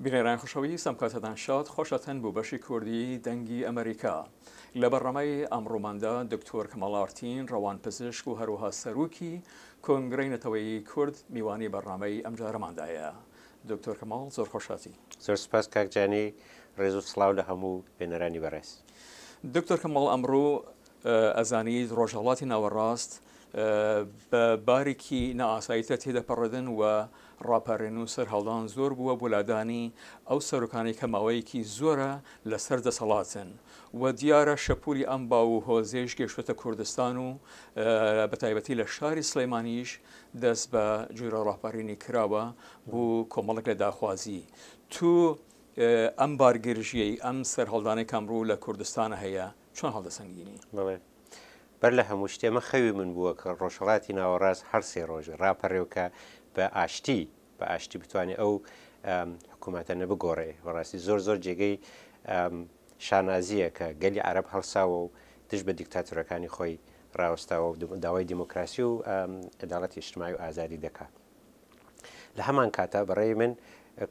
بینێران خوشەوی سەمکاتەدان شاد خۆشەتەن بوو بەشی کوردی دەنگی ئەمریکا لە بەڕەمەی ئەمڕۆماندا دکتۆر کەمەڵارتین ڕەوانپزیشک و هەروەها سەرۆکی کۆنگرەی نەتەوەیی کورد میوانی بەڕامەی ئەم جارەماندایە. دکتۆر کەماڵ زۆر خۆشاتی. زۆر سپاس کاکجانی، ڕێز و سڵاو لە هەموو بێنەرانی بەڕێز. دکتۆر کەماڵ ئەمڕۆ ئەزانیت ڕۆژهەڵاتی ناوەڕاست بە باریکی نائاساییتە تێدەپەڕدن و ڕاپەڕێن و سەرهەڵدان زۆر بووە بۆ لادانی ئەو سەرۆکانی کە ماوەیەکی زۆرە لەسەر دەسەڵاتن و دیارە شەپوری ئەم باو و هۆزێش گەشتوەتە کوردستان و بەتایبەتی لە شاری سلەیمانیش دەست بە جوورە ڕاپەڕینی کراوە بۆ کۆمەڵێک لە داخوازی. تو ئەم بارگرژیەی ئەم سەرهەڵدانی کەمڕوو لە کوردستانە هەیە چۆن هەڵدەسەنگینی؟ بەر لە هەموو شتێمە خەوی من بووە کە ڕۆژهەڵاتی ناوەڕاست هەر سێ ڕۆژە ڕاپەڕێوکە بە ئاشتی بتوانێت ئەو حکوومەتە نەبگۆڕێ. بەڕاستی زۆر جێگەی شانازیە کە گەلی عەرەب هەڵساوە و دژ بە دیکتاتۆرەکانی خۆی ڕاوەستاوە و داوای دیموکراسی و عەداڵەتی ئیجتیماعی و ئازادی دەکات. لە هەمان کاتە بەڕێی من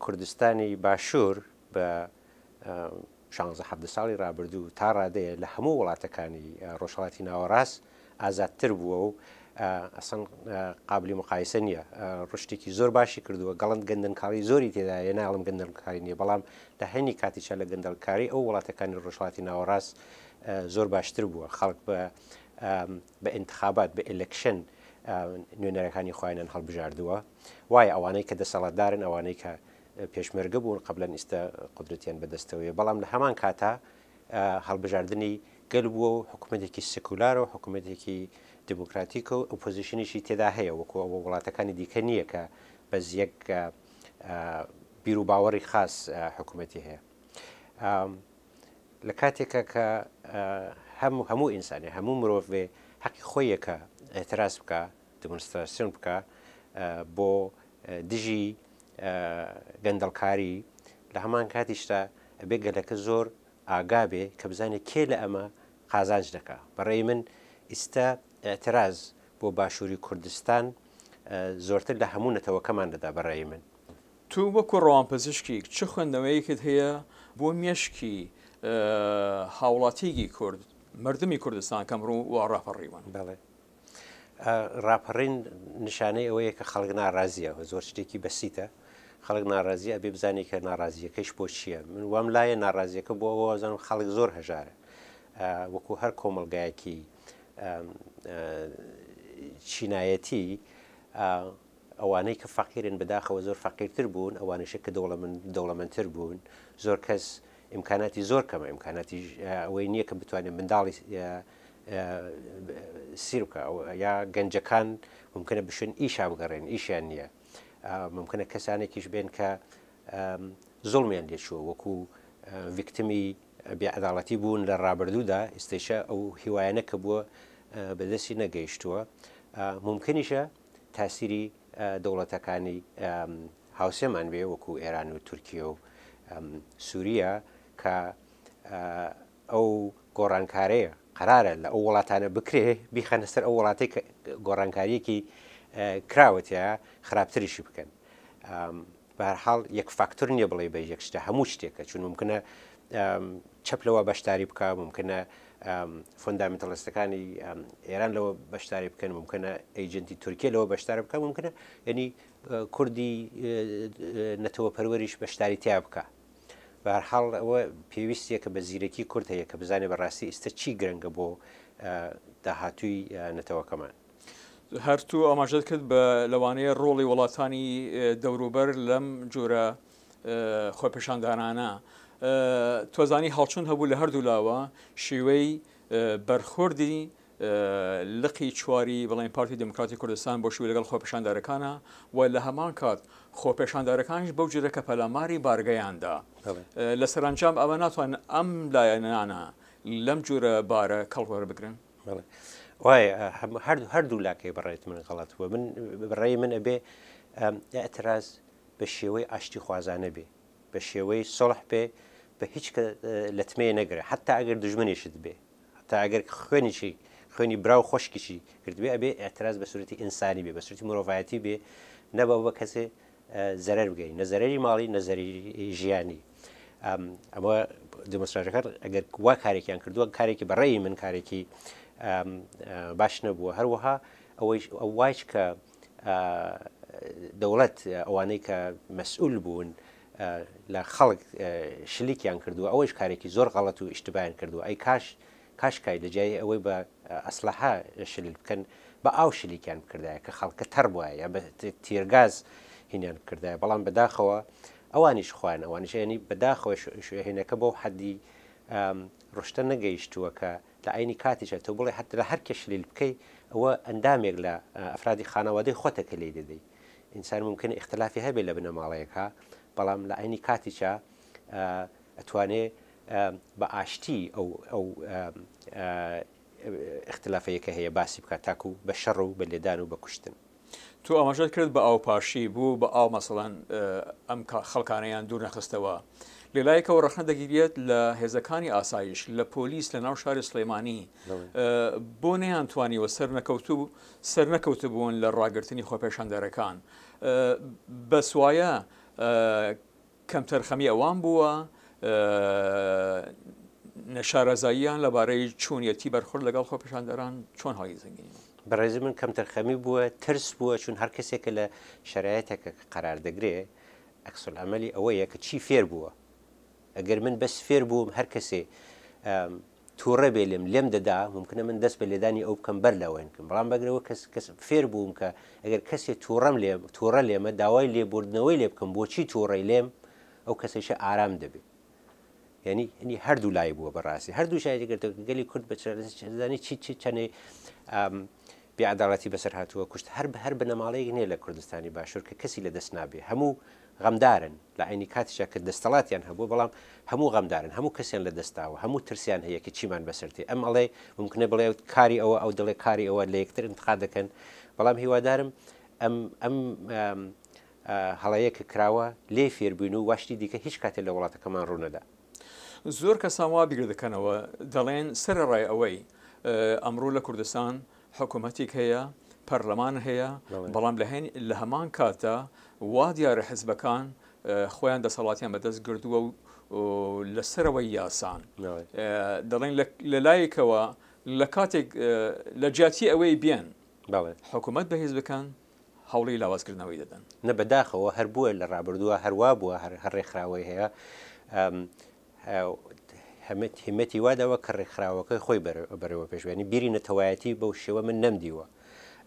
کوردستانی باشوور بە 16 ساڵی ڕابردوو تا ڕادەیە لە هەموو وڵاتەکانی ڕۆژهەڵاتی ناوەڕاست ئازادتر بووە و ئەسەن قابلی مقایسە نییە. ڕشتێکی زۆر باشی کردووە، گەڵند گەندەنکاری زۆری تێدایە، ناڵم گەندەنکاری نییە، بەڵام لە هەینی کاتیشە لە گەندەڵکاری ئەو وڵاتەکانی ڕۆژهەڵاتی ناوەڕاست زۆر باشتر بووە. خەڵک بە ئینتخابات بە ئێلەکشن نوێنەرەکانی خۆیان هەڵبژاردووە، وایە ئەوانەی کە دەسەڵاتدارن، ئەوانەی کە پێشمەرگە بوون قبلەن ئێستا قودرەتیان بەدەستەوەیە، بەڵام لە هەمان کاتە هەڵبژاردننی گەل بووە و حکوومەتێکی سکولارە و حکوومەتێکی دموکراتیکە و ئۆپۆزیشنیشی تێدا هەیە، وەکو ئەوە وڵاتەکانی دیکە نییە کە بەز یەک بیر و باوەڕی خاص حکوومەتی هەیە. لە کاتێکە کە هەموو ئینسانی، هەموو مرۆڤێ حەقی خۆیە کە ئێتراز بکە، دمۆنستراسیۆن بکە بۆ دژی گەندەڵکاری، لە هەمان کاتیشدا ئەبێ گەلەکە زۆر ئاگا بێ کە بزانێت کێ لە ئەمە قازانج دەکا. بەڕێی من ئێستا ئێتراز بۆ باشووری کوردستان زۆرتر لە هەموو نەتەوەکەمان دەدا. بەڕێی من تو وەکو ڕەوانپزیشکی چ خوێندنەوەیەکت هەیە بۆ مێشکی هاوڵاتیگی کورد، مردمی کوردستان کەمڕوو و ڕاپەڕیوان؟ بەڵێ، ڕاپەڕین نیشانەی ئەوەیە کە خەڵک ناڕازیە، زۆر شتێکی بەسیتە. خەڵک ناڕازیە، ئەبێ بزانێت کە ناڕازیەکەش بۆ چییە. من وام لایە ناڕازیەکە بۆ ئەوە زانم خەڵک زۆر هەژارە، وەکو هەر کۆمەلگایەکی چینایەتی ئەوانەی کە فەقیرن بەداخەوە زۆر فەقیرتر بوون، ئەوانەشە کە دەوڵەمەندتر بوون، زۆر کەس ئیمکاناتی زۆر کەمە، ئیمکاناتی ئەوەی نییە کە بتوانێت منداڵی سیر بکە، یا گەنجەکان ممکنە بشن ئیشا بگەڕێن، ئیشیان نییە. ممکنە کەسانێکیش بێن کە زوڵمیان لێچووە، وەکو ڤیکتمی بێعەداڵەتی بوون لە ڕابردوودا، ئێستێشە ئەو هیوایانە کە بووە بەدەستی نەگەیشتووە. ممکنیشە تاسیری دەوڵەتەکانی هاوسێمان بێ، وەکو ئێران و تورکیە و سووریا، کە ئەو گۆڕانکارەیە قەرارە لە ئەو وڵاتانە بکرێ بیخەنە سەر ئەو وڵاتی کە گۆڕانکاریەکی کراوەتە خراپتریشی بکەن. بە هەر حاڵ یەک فاکتۆر نییە بڵێ بە یەک شتە، هەموو شتێکە، چون ممکنە چەپ لەوە بەشداری بکە، ممکنە فۆندامنتەڵیستەکانی ئێران لەوە بەشداری بکەن، ممکنە ئەیجنتی تورکیە لەوە بەشدار بکە، ممکنە ینی کوردی نەتەوە پەروەریش بەشداری تیا بکە. بە هەر حاڵ ئەوە پێویستیە کە بە زیرەکی کورد هەیە کە بزانێ بەڕاستی ئێستا چی گرنگە بۆ داهاتووی نەتەوەکەمان. هەرتوو ئاماژەت کرد بە لەوانەیە ڕۆڵی وڵاتانی دەوروبەر لەم جۆرە خۆپێشاندانانە. تۆزانی هەڵچوون هەبوو لە هەردوو لاوە شێوەی بەرخوردی لقی چواری بەڵێن پارتی دموکراتی کوردستان بۆ شووی لەگەڵ خۆپێشاندارەکانە و لە هەمان کات خۆپێشاندارەکانش بەو جۆرە پەلاماری بارگەیاندا. لە سەرانجام ئەوە ناتوانن ئەم لایەنانە لەم جۆرە بارە کەڵوەرە بگرن. وایە هەردوو لاکەی بەڕێت من غەڵەت بووە. من بەڕێی من ئەبێ ئەتراز بە شێوەی ئاشتی خوازانە بێ، بە شێوەی سۆڵح بێ، بە هیچ کە لەتمەیە نەگرێ، حتا ئەگەر دژمنیشت بێ، حتا ئەگەر خوێنی براو خۆشکیشی کردبێ، ئەبێ ئەتراز بە سوورەتی ئینسانی بێ، بە سوورەتی مرۆڤایەتی بێ، نەبە بە کەسێ زەرەر بگەین نەزەرەری ماڵی نەزەری ژیانی ئەمە دمۆستراژەکە ئەگەر وا کارێکیان کردووە کارێکی بەڕێی من کارێکی باش نەبووە هەروەها ئەوەی وایش کە دەوڵەت ئەوانەی کە مەسئول بوون لە خەڵک شلیکیان کردووە ئەوەش کارێکی زۆر غەڵەت و ئیشتبایان کردووە ئەی کاشکای لە جای ئەوەی بە ئەسلحە شلیل بکەن بە ئاو شلیکیان بکردایە کە خەڵکە تەر بووە یا بە تیرگاز هینیان کردایە بەڵام بەداخەوە ئەوانیش خوان ئەوانیش ینی بەداخەوە هێنەکە بۆ حەدی ڕشتە نەگەیشتووە کە لە عینی کاتیشە تۆ بڵێ حتا لە هەر کە شلیل بکەی ئەوە ئەندامێک لە ئەفرادی خانەوادەی خۆتەکە لێ دەدەی ئینسان ممکن اختلافی هەبێت لە بنەماڵەیەکە بەڵام لە عینی کاتیشە ئەتوانێت بە ئاشتی ئەو اختلافەیەکە هەیە باسی بکات تاکو بە شەڕ و بە لێدان و بە کوشتن تو ئاماژەت کرد بە ئاوپاشی بوو بە ئاو مەسەڵەن ئەم خەڵکانەیان دوور نەخستەوە لێلایەکەوە ڕەخنە دەگیرێت لە هێزەکانی ئاسایش لە پۆلیس لە ناو شاری سلەیمانی بۆ نەیانتوانیوە سەر نەکەوتە بوون لە ڕاگررتنی خۆپێشاندەرەکان بە سوایە کەمتەرخەمی ئەوان بووە نەشارەزاییان لەبارەی چوونیەتی بەرخورد لەگەڵ خۆپێشاندەران چۆن هەڵی زەنگینی بەڕێزی من کەمتەرخەمی بووە ترس بووە چون هەر کەسێکە لە شرایەتێکە قەرار دەگرێ ئەکسل ئەمەلی ئەوەیە کە چی فێر بووە ئەگەر من بەس فێر بووم هەر کەسێ تووڕە بێ لێم دەدا ممکنە من دەست بە لێدانی ئەو بکەم بەر لەوەنکەم بەڵام بەگرەوە کەس فێر بووم کە ئەگەر کەسێ تووڕە لێمە داوای لێبوردنەوەی لێ بکەم بۆچی تووڕەی لێم ئەو کەسێشە ئارام دەبێت ینی هەردوو لای بووە بەڕاستی هەردوو شایگەرتە گەلی کورد بەزانی چی چەنێ بیعداڵەتی بەسەر هاتووە کوشت هەر بنەماڵەیەک نییە لە کوردستانی باشوور کە کەسی لە دەست نابێ هەموو غەمدارن لە عینی کاتیشە کە دەستەڵاتیان هەبوو بەڵام هەموو غەمدارن هەموو کەسیان لە دەستاوە هەموو ترسیان هەیە کە چیمان بەسەرتی ئەم ئەڵێ ممکنە بڵێ کاری ئەوە ئەو دەڵێ کاری ئەوە لە یەکتر انتقاد دەکەن بەڵام هیوادارم ئەم هەڵەیە کە کراوە لێ فێربووین و واشتی دیکە هیچ کاتێک لە وڵاتەکەمان ڕوونەدا زۆر کەسان وا بیگر دەکەنەوە دەڵێن سەرڕای ئەوەی ئەمڕۆ لە کوردستان حکوومەتێک هەیە پەرلەمان هەیە بەڵام لە هەمان کاتە وا دیارە حزبەکان خۆیان دەسەڵاتیان بەدەست گردووە و لەسەرەوەی یاسان دەڵێن لە لایەکەوە لە کاتێک لە جیاتی ئەوەی بێن حکوومەت بە حیزبەکان هەوڵی لاوازکردنەوەی دەدەن نە بەداخەوە هەر بووە لە ڕابردووە هەروە بووە هەر ڕێکخراوەی هەیە هەمەتی واداوە کە ڕێکخراوەکە خۆی بەرەوە پێشوێنی بیری نەتەوایەتی بەو شێوە من نەمدیوە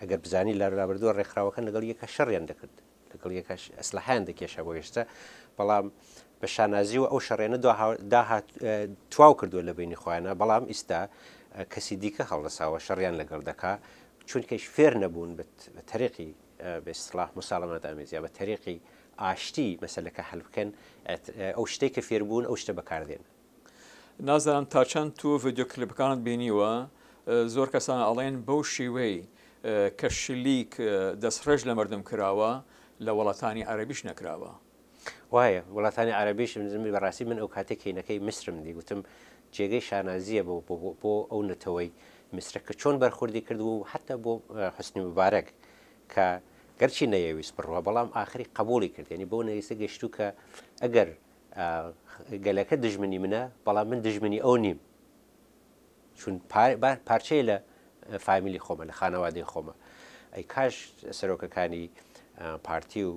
ئەگەر بزانی لە ڕابردووە ڕێکخراوەکە لەگەڵ یەکە شەڕیان دەکرد لەگەڵ یەکە ئەسلحەیان دەکێشە بۆ هێشتا بەڵام بە شانازیوە ئەو شەڕێنە تواو کردووە لە بینی خۆیانە بەڵام ئیستا کەسی دیکە هەڵدەساوە شەڕیان لەگەڵ دەکا چونکەش فێر نەبوون بە تەریقی بەستڵاح مساڵەمەت ئامێزیا بە تەریقی ئاشتی مەسەلەکە هەڵ بکەن ئەو شتێک کە فێربوون ئەو شتە بەکاردێن نازانم تا چەند تو ڤیدیۆ کلیپەکانت بینیوە زۆر کەسان ئەڵێن بەو شێوەی کە شلیک دەستڕێژ لە مردم کراوە لە وڵاتانی عەرەبیش نەکراوە وایە وڵاتانی عەرەبیش بەڕاستی من ئەو کاتێک هینەکەی میسرم دیگوتم جێگەی شانازیە بۆ ئەو نەتەوەی میسرە کە چۆن بەرخوردی کردبوو حتا بۆ حوسنی مبارەک کە گەرچی نەیەویست بڕوە بەڵام ئاخری قبولی کرد ینی بۆ نەویستە گەشتو کە ئەگەر گەلەکە دژمنی منە بەڵام من دژمنی ئەو نیم چون پارچەیە لە فامیلی خۆمە لە خانەوادەی خۆمە ئەی کاش سەرۆکەکانی پارتی و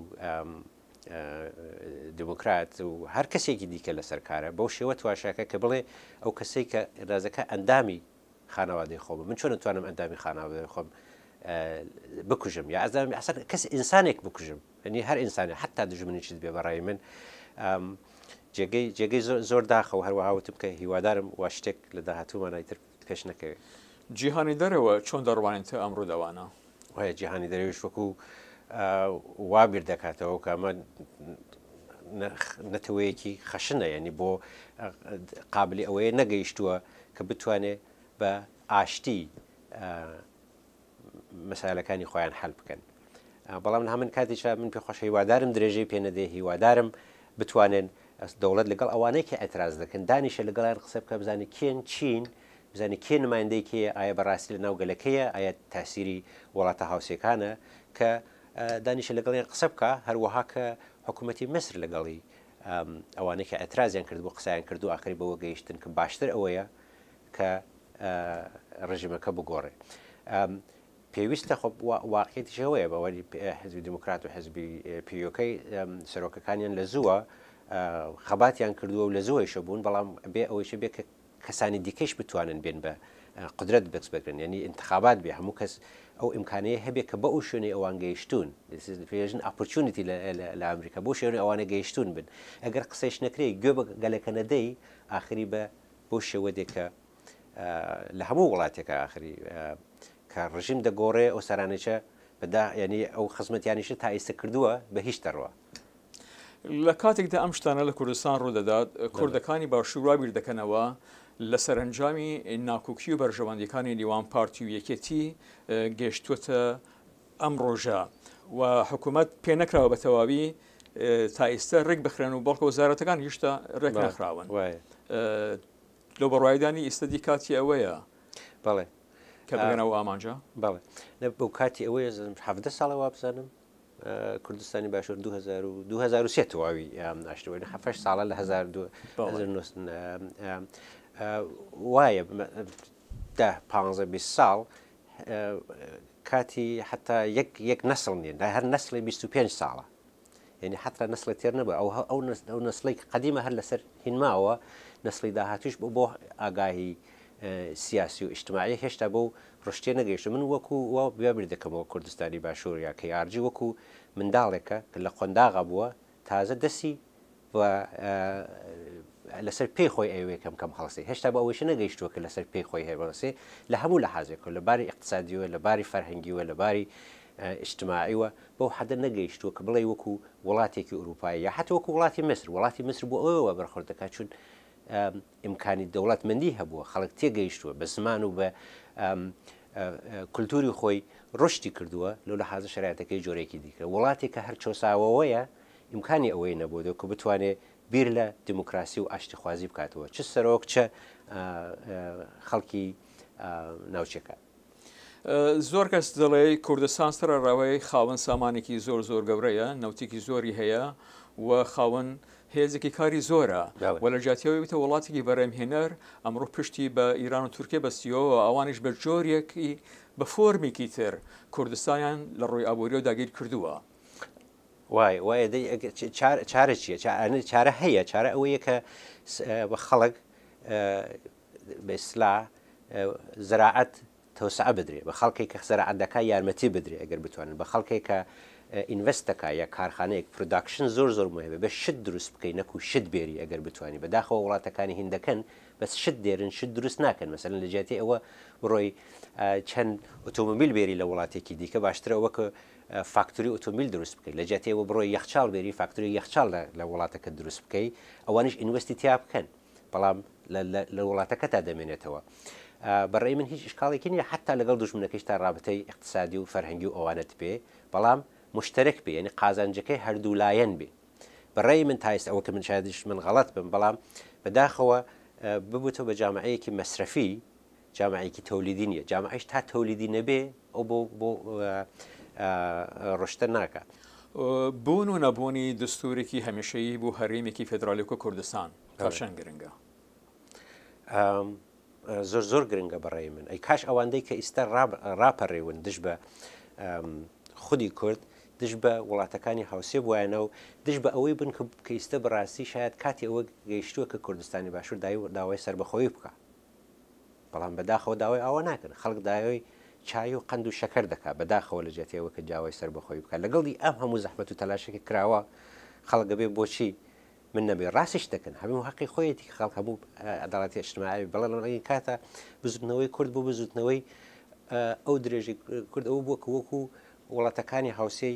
دموکرات و هەر کەسێکی دیکە لەسەر کارە بەو شێوە تواشاکە کە بڵێ ئەو کەسێک کە ڕازەکە ئەندامی خانەوادەی خۆمە من چۆن نتوانم ئەندامی خانەوادەی خۆم بکوژم یا ئەزانم ئەسەر کەس ئینسانێک بکوژم ینی هەر ئینسانی حتا دژمنیشت بێ بەڕای من جێگەی زۆر داخە و هەروەها وتم کە هیوادارم وا شتێک لە داهاتوومان ئیتر پێش نەکەوێت جیهانی دەرەوە چۆن دەڕوانێتە ئەمڕۆ دەوانە وایە جیهانی دەرەوەش وەکو وا بیر دەکاتەوە کە ئەمە نەتەوەیەکی خەشنە ینی بۆ قابلی ئەوەیە نەگەیشتووە کە بتوانێت بە ئاشتی مەسائلەکانی خۆیان حەل بکەن بەڵام هەمن کاتیشە من پێخۆش هیوادارم درێژەی پێ نەدێ هیوادارم بتوانێن دەوڵەت لەگەڵ ئەوانەی کە ئەتراز دەکەن دانیشە لەگەڵیان قسە بکە بزانانی کێن چین بزانانی کێ نمایندەیەکەیە ئایا بەڕاستی لە ناوگەلەکەیە ئایا تاسیری وڵاتە هاوسێکانە کە دانیشە لەگەڵی قسە بکە هەروەها کە حکوومەتی مصر لەگەڵی ئەوانەی کە ئەترازیان کردبوو قسەیان کردو ئاخری بەوە گەیشتن کە باشتر ئەوەیە کە ڕژیمەکە بگۆڕێ. پێویستە خۆ واقعیتیشەوەیە بەوەی حزبی دموکرات و حزبی پیۆکەی سەرۆکەکانیان لە زووە خەباتیان کردووە و لە زوۆیشە بوون، بەڵام بێ ئەوەیشە بێ کە کەسانی دیکەش بتوانن بێن بە قدرت بەکس بکرن، ینی انتخابات بێ هەموو کەس ئەو ئیمکانەیە هەبێت کە بە ئەو شوێنەی ئەوان گەیشتون پێژن ئاپۆرچونیتی لە ئەمریکا بۆ شێوەی ئەوانە گەیشتون بن، ئەگەر قسەیش نەکرێ گوێ بە گەلەکە نەدەی ئاخری بۆ شێوە دێکە لە هەموو وڵاتێکە ئاخری کە ڕژیم دەگۆڕێ ئەو سەرانێکە بەدا ینی ئەو خزمەتیانیشە تا ئیسە کردووە بە هیچ دەڕوە. لە کاتێکدا ئەم شتانە لە کوردستان ڕوودەدات کوردەکانی باشوور وابیر دەکەنەوە لە سەرنجامی ناکۆکی و بەرژەوەندیەکانی نێوان پارتی و یەکێتی گەیشتووەتە ئەم ڕۆژە و حکوومەت پێ نەکراوە بە تەواوی تا ئێستا ڕێک بخرێن و بەڵکە وەزارەتەکان هیچتا ڕێک نەخراون. لەو بەڕایدانی ئێستادی کاتی ئەوەیە بەڵێ کە بگەنەوە ئامانجا. بەڵێ بەو کاتی ئەوەیە 17 ساڵە وا بزانم کوردستانی باشوور 2003 تەواوی ئاشتەوەی 7 ساڵە لە 1990 وایە 15 ساڵ کاتی حتا یەک نەسڵ نیە هەر نەسڵی 25 ساڵە، یعنی حتا نەسڵی تێر نەبوو ئەو نەسڵی قەدیمە هەر لەسەر هینماوە نەسڵی داهاتوش بۆ ئاگاهی سیاسی و ئیجتماعی هێشتا بۆ ڕشتێ نەگەیشت. من وەکو بێبیر دەکەمەوە کوردستانی باشوور یا کەیارجی وەکو منداڵێکە کە لە قۆنداغا بووە تازە دەسی لەسەر پێی خۆی ئەوەیە کەم هەڵسێ هێشتا بە ئەوەیش نەگەیشتووە کە لەسەر پێی خۆی هەبڵسێ لە هەموو لە حازێکەوە لە باری اقتصادیوە لە باری فەرهەنگیوە لە باری ئیجتماعیوە بەو حەدە نەگەیشتووە کە بڵێ وەکو وڵاتێکی ئوروپایی یا حتی وەکو وڵاتی مصر بۆ ئەوەوە بەرخۆردەکە چون ئیمکانی دەوڵەتمەندی هەبووە خەڵک تێگەیشتووە بە زمان و بە کولتوری خۆی ڕشتی کردووە لەو لە حازە شرایەتەکەی جۆرێکی دیکە وڵاتی کە هەر چۆساوەوەیە ئیمکانی ئەوەی نەبوو کە بتوانێت بیر لە دموکراسی و ئاشتیخوازی بکاتەوە چ سەرۆک چە خەڵکی ناوچەکە. زۆر کەس دەڵێ کوردستان سەرڕاوی خاوەن سامانێکی زۆر گەورەیە نەوتێکی زۆری هەیە و خاوەن هێزێکی کاری زۆرە و لە جاتیەوەی بتە وڵاتێکی بەرەمهێنەر ئەمڕۆ پشتی بە ئیران و تورکیە بەستیەوە ئەوانش بە جۆرێکی بە فۆرمێکی تر کوردستانیان لە ڕۆی ئابووری و داگیر کردووە. وایە چارە چییە؟ چارە هەیە چارە ئەوەیە کە بە خەڵک بە ئیسلا زراعەت تەوسعە بدرێ بە خەڵکی کە زراعەتەکە یارمەتی بدرێ ئەگەر بتوانن بە خەڵکی کە ئینڤستەکە یا کارخانەیەک پرۆداکشن زۆر مهمە بە شت دروست بکەین نەکو شت بێری ئەگەر بتوانانی بەداخەوە وڵاتەکانی هیندەکەن بەس شت دێرن شت دروست ناکەن مەسەرەن لە جیاتی ئەوە بڕۆی چەند ئۆتۆمبیل بێری لە وڵاتێکی دیکە باشترەوە کە فاکتوری ئۆتۆمبیل دروست بکەیت لە جیاتیەوە بڕۆی یەخچال بێری فاکتوری یەخچال لە وڵاتەکە دروست بکەیت ئەوانش ئینڤستی تیا بکەن بەڵام لە وڵاتەکە تا دەمێنێتەوە. بەڕێی من هیچ شکاڵێکی نیە حتا لەگەڵ دوژمنەکەش تا ڕابطەی اقتصادی و فەرهەنگی و ئەوانت پێ بەڵام مشترک بێ ینی قازانجەکەی هەردوو لایەن بێ. بەڕێی من تایست ئەوە کە من شایدش من غەڵەت بم بەڵام بەداخەوە ببووتەوە بە جامعەیەکی مەسرەفی جامعەیەکی تەولیدی نیە جامعەش تا تەولیدی نەبێ ئەو بۆ ڕشتە ناکات. بوون و نەبوونی دستورێکی هەمیشەیی بۆ هەرێمێکی فێدرالیکۆ کوردستان کاشان گرنگە زۆر گرنگە بەڕێی من ئەی کاش ئەوانەی کە ئیستا ڕاپەڕێون دش بە خودی کورد دش بە وڵاتەکانی هاوسێ بووایەنەوە دش بە ئەوەی بن کە ئیستا بەڕاستی شاید کاتی ئەوە گەیشتووە کە کوردستانی باشوور داوای سەربەخۆیی بکە بەڵام بەداخەوە داوای ئەوە ناکەن خەڵک داوای چای و قەند و شەکەر دەکات بەداخەوە لە جێتەوە کە جاوای سەربەخۆیی بکات لەگەڵی ئەم هەموو زەحمەت و تەلاشێکی کراوە خەڵک بێ بۆچی من نەبێ ڕاستیش دەکەن هەموو حەقی خۆیەتی خەڵک هەموو عەداڵەتی ئیجتیماعی بەڵام کاتە بزوتنەوەی کورد بۆ بزوتنەوەی ئەو درێژی کورد ئەوە بووە وەکو وڵاتەکانی هاوسێی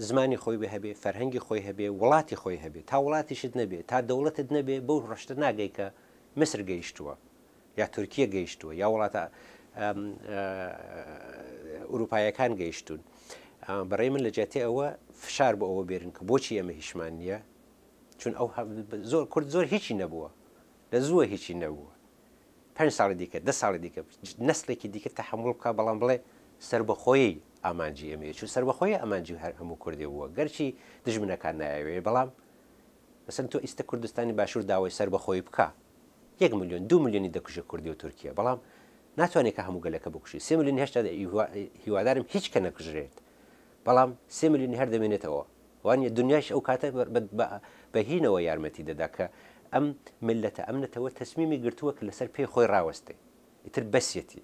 زمانی خۆی بە هەبێ فەرهەنگی خۆی هەبێ وڵاتی خۆی هەبێ تا وڵاتیشت نەبێ تا دەوڵەتت نەبێ بەو ڕشتە ناگەی کە مسر گەیشتووە یا تورکیە گەیشتووە یا وڵاتە ئوروپایەکان گەیشتون بەڕێی من لە جێتێ ئەوە فشار بۆ ئەوە بێرن کە بۆچی ئەمە هیچمان نییە چون ئەو زۆر کورد زۆر هیچی نەبووە لە زووە هیچی نەبووە 5 ساڵی دیکە 10 ساڵی دیکە نەسلێکی دیکە تەحمل بکە بەڵام بڵێ سەربەخۆیی ئامانجی ئەمێ چون سەربەخۆی ئامانجی هەموو کوردی بووە گەرچی دژمنەکان نایەوێ بەڵام مەسەن تۆ ئیستا کوردستانی باشوور داوای سەربەخۆی بکە 1 ملیۆن 2 ملیۆنی دەکوژە کوردی و تورکیا بەڵام ناتوانێت کە هەموو گەلەکە بکوشی 3 ملیۆن هێشتا هیوادارم هیچ کە نەکوژرێت بەڵام 3 ملیۆنی هەر دەمێنێتەوە وانە دنیاش ئەو کاتە بەهینەوە یارمەتی دەدا کە ئەم ملەتە ئەمنەتەوە تەسمیمی گرتووە کە لەسەر پێی خۆی ڕاوەستێ ئیتر بەسیەتی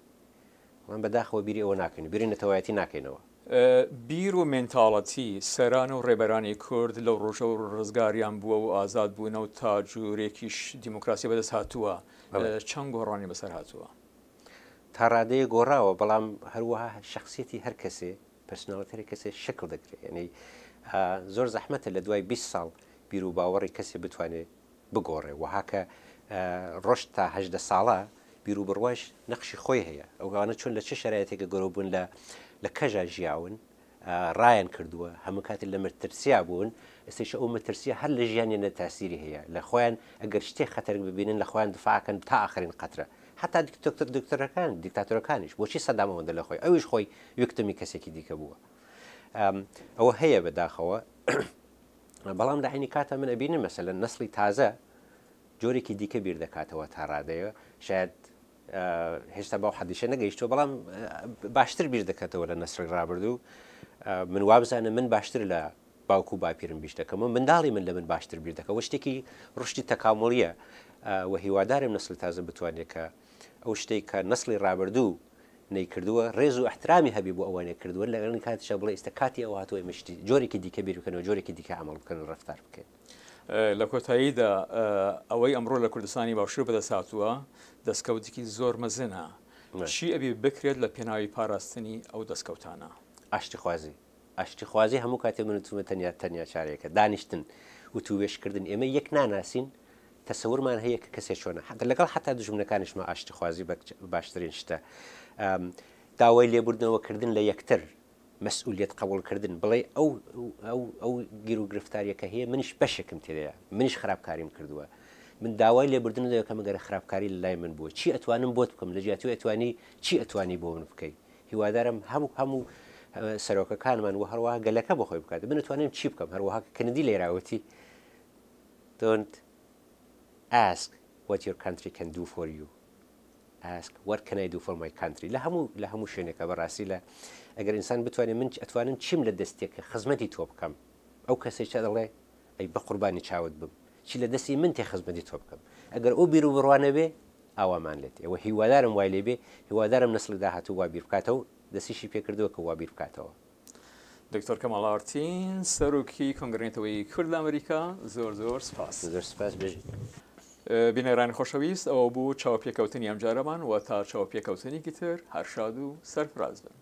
وان بەداخەوە بیری ئەوە ناکەین بیری نەتەوایەتی ناکەینەوە بیر و مێنتاڵەتی سەران و ڕێبەرانی کورد لەو ڕۆژە و ڕزگاریان بووە و ئازاد بوونەوە تا جوورێکیش دیموکراسی بەدەست هاتووە چەند گۆڕانی بەسەر هاتووە تا ڕادەیە گۆڕاوە بەڵام هەروەها شخصیەتی هەر کەسێ پرسناڵەتەری کەسێ شکل دەکرێت یعنی زۆر زەحمەتە لە دوای 20 ساڵ بیر و باوەڕی کەسێ بتوانێت بگۆڕێ وهاکە ڕۆژ تا 18 ساڵە بیر و بڕواش نەخشی خۆی هەیە ئەوانە چۆن لە چه شرایەتێکە گەرۆ بوون لە کەژا ژیاون ڕایان کردووە هەموو کاتی لە مەترسیا بوون ئێستش ئەو مەترسیە هەر لە ژیانیانە تاسیری هەیە لە خۆیان ئەگەر شتێک خەتەر ببینن لە خۆیان دفاعکەن تا ئاخرین قەترە حتا دکتۆرەکان دیکتاتۆرەکانیش بۆچی سەدام ئەوەندە لە خۆی ئەویش خۆی ویکتمی کەسێکی دیکە بووە ئەوە هەیە بەداخەوە بەڵام لە عینی کاتە من ئەبینم مەسەلەن نەسڵی تازە جۆرێکی دیکە بیر دەکاتەوە تا ڕادەیە شاید هێشتا باو حەدیشە نەگەیشتوە بەڵام باشتر بیر دەکاتەوە لە نەسڵی ڕابردوو من وابزانە من باشتر لە باوکو و باپیرم بیش دەکەمەوە منداڵی من لە من باشتر بیر دەکەەوە شتێکی ڕشتی تەکامڵیە و هیوادارم نەسڵ تازە بتوانێت کە ئەو شتێک کە نەسڵی ڕابردوو نەیکردووە ڕێز و احترامی هەبی بۆ ئەوانەیە کردووە لەگەڵ کاتیشە بڵێ ئێستا کاتی ئەو هاتووە مشتی جۆرێکی دیکە بیر بکەنەوە جۆرێکی دیکە عمل بکەن و ڕفتار بکەن لە کۆتاییدا ئەوەی ئەمڕۆ لە کوردستانی باشوور بەدەست هاتووە دەستکەوتێکی زۆر مەزنە چی ئەبێ بکرێت لە پێناوی پاراستنی ئەو دەستکەوتانە ئاشتی خوازی هەموو کاتێ منتومە تەنیا چارێکە دانیشتن و توێشکردن ئێمە یەک ناناسین تەسەورمان هەیە کە کەسێک چۆنە لەگەڵ حتا دژمنەکانیشمە ئاشتی خوازی باشترین شتە داوای لێبوردنەوەکردن لە یەکتر مەسئولیت قبولکردن بڵێ ئەو گیر و گرفتاریەکە هەیە منیش بەشێکم تێدەیە منیش خراپکاریم کردووە من داوای لێبوردن دەوە کە مەگەرە خراپکاری لە لای من بووە چی ئەتوانم بۆت بکەم لە جیاتی ئەتوانی چی ئەتوانی بۆ من بکەیت هیوادارم هەموو سەرۆکەکانمان و هەروەها گەلەکە بۆ خۆی بکات من ئەتوانم چی بکەم هەروەها کەنەدی لێراوەتی don't ask what your country can do for you ask what can I do for my country لە هەموو شوێنێکە بەڕاستی لە ئەگەر ئینسان بتوانێت من ئەتوانم چیم لە دەستێکە خزمەتی تۆ بکەم ئەو کەسێکە دەڵێ ئەی بە قوربانی چاوت بم چی لە دەستی من تێ خزمەتی تۆ بکەم ئەگەر ئەو بیر و بڕوانە بێ ئاوامان لێت ئەوە هیوادارم وای لێ بێ هیوادارم نەسڵی داهاتوو وا بیر بکاتەوە دەستیشی پێکردووە کە وا بیر بکاتەوە دکتۆر کەماڵ ئارتین سەرۆکی کۆنگرێتەوەی کورد لە ئەمریکا زۆر سپاس بێژیت بینەرانی خۆشەویست ئەوە بوو چاوپێکەوتنی ئەم جارەمان و تا چاوپێکەوتنی تر هەر شاد و سەرفراز بن